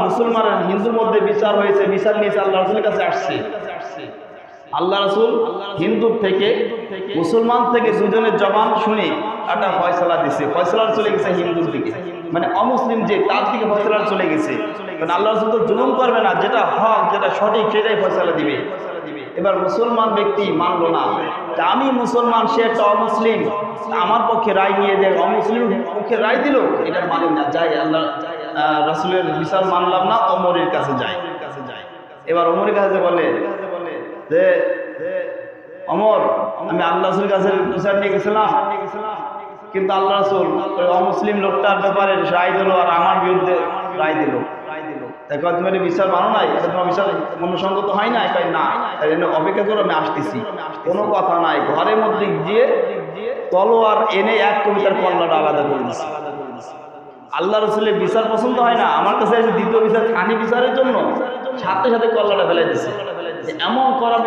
মুসলমান হিন্দুর মধ্যে বিচার হয়েছে, বিচার নিয়েছে আল্লাহ রাসূলের কাছে আসছে। আল্লাহ রাসূল হিন্দু থেকে মুসলমান থেকে দুজনের জবান শুনে একটা ফয়সালা দিছে, ফয়সালা চলে গেছে হিন্দুর দিকে, মানে অমুসলিম যে তার দিকে ফয়সালা চলে গেছে। কারণ আল্লাহ রাসূল তো জুলুম করবে না, যেটা হক যেটা সঠিক সেটাই ফয়সালা দিবে। এবার মুসলমান ব্যক্তি মানলো না, আমি মুসলমান সে একটা অমুসলিম, আমার পক্ষে রায় নিয়ে দেয়, অমুসলিম পক্ষে রায় দিল, এটা মানে না, যাই আল্লাহ রাসূলের বিচার মানলাম না, ওমরের কাছে যাই। এবার ওমরের কাছে বলে যে ওমর, আমি আল্লাহ রাসূলের কাছে বিচার নিয়ে গেছিলাম, কিন্তু আল্লাহ রাসূল ওই অমুসলিম লোকটার ব্যাপারে রায় দিল আর আমার বিরুদ্ধে রায় দিল। দেখো তুমি বিচার মানো নাই, এটা তোমার বিচার মনুসঙ্গত হয় না, কয় না, তাই জন্য অপেক্ষা করো, আমি আসতেছি। কোনো কথা নাই, ঘরের মধ্যে গিয়ে তলোয়ার এনে এক কবিতার কল্লাটা আলাদা করে দিচ্ছে। আল্লাহ রাসূলের বিচার পছন্দ হয় না, আমার কাছে এসে দ্বিতীয় বিচার খানি বিচারের জন্য সাথে সাথে কল্লাটা ফেলে দিচ্ছে। এমন করা